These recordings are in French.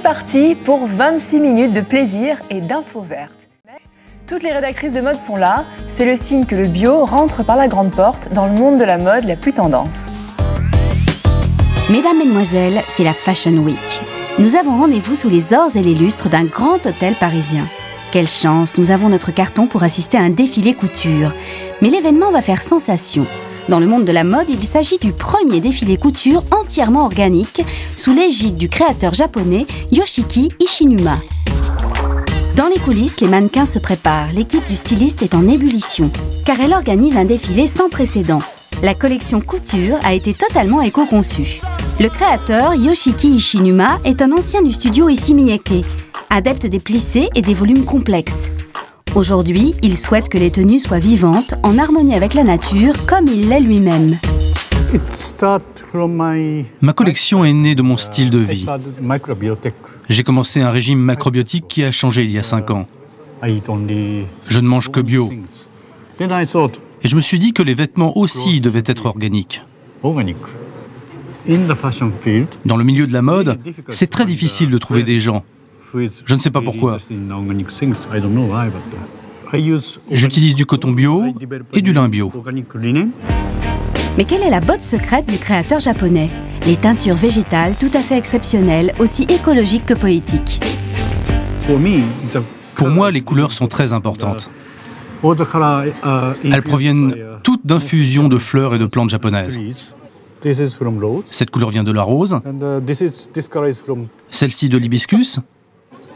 parti pour 26 minutes de plaisir et d'infos vertes. Toutes les rédactrices de mode sont là, c'est le signe que le bio rentre par la grande porte dans le monde de la mode la plus tendance. Mesdames, Mesdemoiselles, c'est la Fashion Week. Nous avons rendez-vous sous les ors et les lustres d'un grand hôtel parisien. Quelle chance, nous avons notre carton pour assister à un défilé couture. Mais l'événement va faire sensation. Dans le monde de la mode, il s'agit du premier défilé couture entièrement organique sous l'égide du créateur japonais Yoshiki Ishinuma. Dans les coulisses, les mannequins se préparent. L'équipe du styliste est en ébullition, car elle organise un défilé sans précédent. La collection couture a été totalement éco-conçue. Le créateur, Yoshiki Ishinuma, est un ancien du studio Issey Miyake, adepte des plissés et des volumes complexes. Aujourd'hui, il souhaite que les tenues soient vivantes, en harmonie avec la nature, comme il l'est lui-même. Ma collection est née de mon style de vie. J'ai commencé un régime macrobiotique qui a changé il y a 5 ans. Je ne mange que bio. Et je me suis dit que les vêtements aussi devaient être organiques. Dans le milieu de la mode, c'est très difficile de trouver des gens. Je ne sais pas pourquoi. J'utilise du coton bio et du lin bio. Mais quelle est la botte secrète du créateur japonais? Les teintures végétales tout à fait exceptionnelles, aussi écologiques que poétiques. Pour moi, les couleurs sont très importantes. Elles proviennent toutes d'infusions de fleurs et de plantes japonaises. Cette couleur vient de la rose, celle-ci de l'hibiscus,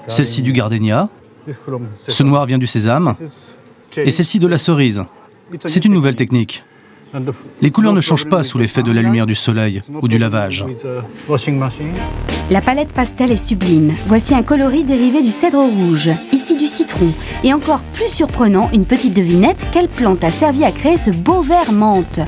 celle-ci du gardénia, ce noir vient du sésame, et celle-ci de la cerise. C'est une nouvelle technique. Les couleurs ne changent pas sous l'effet de la lumière du soleil ou du lavage. La palette pastel est sublime. Voici un coloris dérivé du cèdre rouge, ici du citron. Et encore plus surprenant, une petite devinette, quelle plante a servi à créer ce beau vert menthe?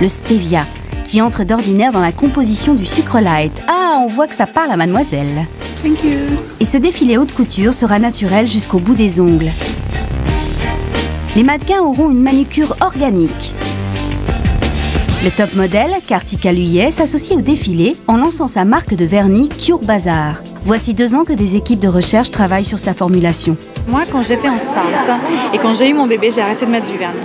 Le stevia, qui entre d'ordinaire dans la composition du sucre light. Ah, on voit que ça parle à mademoiselle. Thank you. Et ce défilé haute couture sera naturel jusqu'au bout des ongles. Les mannequins auront une manucure organique. Le top modèle, Kartika Luyet, s'associe au défilé en lançant sa marque de vernis Cure Bazar. Voici 2 ans que des équipes de recherche travaillent sur sa formulation. Moi, quand j'étais enceinte et quand j'ai eu mon bébé, j'ai arrêté de mettre du vernis.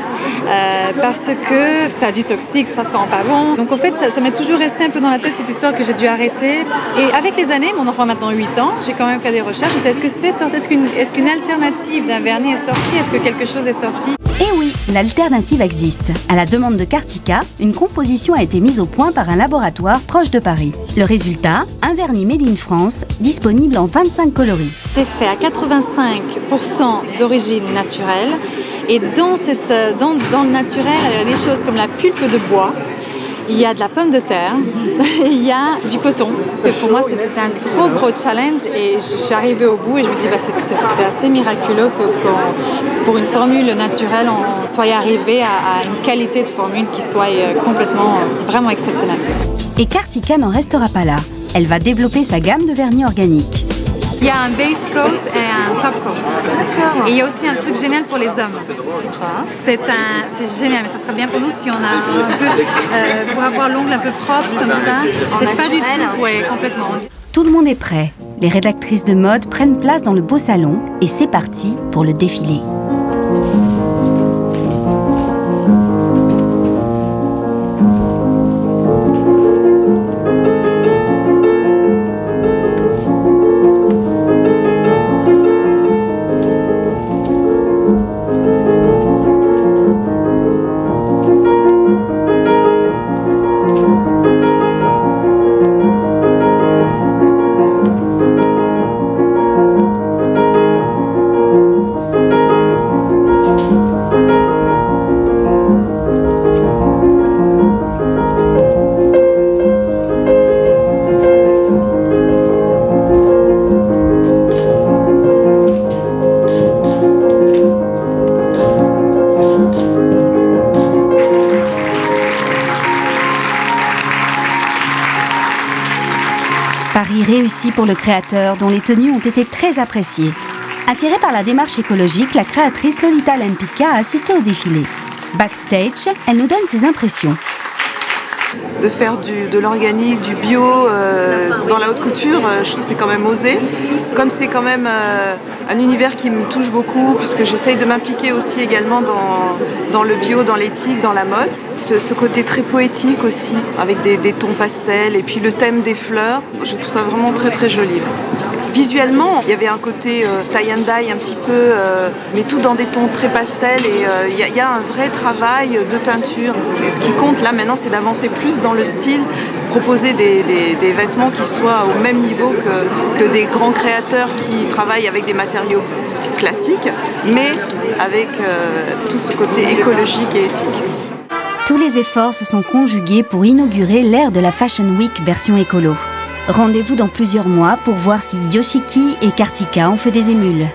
Parce que ça a du toxique, ça sent pas bon. Donc en fait, ça m'est toujours resté un peu dans la tête cette histoire que j'ai dû arrêter. Et avec les années, mon enfant a maintenant 8 ans, j'ai quand même fait des recherches. Est-ce qu'une alternative d'un vernis est sortie? Est-ce que quelque chose est sorti? Eh oui, l'alternative existe. À la demande de Kartika, une composition a été mise au point par un laboratoire proche de Paris. Le résultat, un vernis made in France, disponible en 25 coloris. C'est fait à 85% d'origine naturelle. Et dans le naturel, il y a des choses comme la pulpe de bois, il y a de la pomme de terre, il y a du coton. Et pour moi, c'était un gros challenge et je suis arrivée au bout et je me dis c'est assez miraculeux que pour une formule naturelle, on soit arrivé à une qualité de formule qui soit complètement, vraiment exceptionnelle. Et Kartika n'en restera pas là. Elle va développer sa gamme de vernis organiques. Il y a un base coat et un top coat. D'accord. Et il y a aussi un truc génial pour les hommes. C'est quoi? C'est génial, mais ça serait bien pour nous si on a un peu, pour avoir l'ongle un peu propre comme ça. C'est pas du tout, ouais, complètement. Tout le monde est prêt. Les rédactrices de mode prennent place dans le beau salon et c'est parti pour le défilé. Paris réussi pour le créateur, dont les tenues ont été très appréciées. Attirée par la démarche écologique, la créatrice Lolita Lempicka a assisté au défilé. Backstage, elle nous donne ses impressions. de faire de l'organique, du bio dans la haute couture, je trouve que c'est quand même osé. Comme c'est quand même un univers qui me touche beaucoup, puisque j'essaye de m'impliquer aussi également dans le bio, dans l'éthique, dans la mode. Ce côté très poétique aussi, avec des tons pastels, et puis le thème des fleurs, je trouve ça vraiment très très joli. Visuellement, il y avait un côté tie and dye un petit peu, mais tout dans des tons très pastels, et il y a un vrai travail de teinture. Et ce qui compte là maintenant, c'est d'avancer plus dans le style, proposer des vêtements qui soient au même niveau que des grands créateurs qui travaillent avec des matériaux classiques, mais avec tout ce côté écologique et éthique. Tous les efforts se sont conjugués pour inaugurer l'ère de la Fashion Week version écolo. Rendez-vous dans plusieurs mois pour voir si Yoshiki et Kartika ont fait des émules.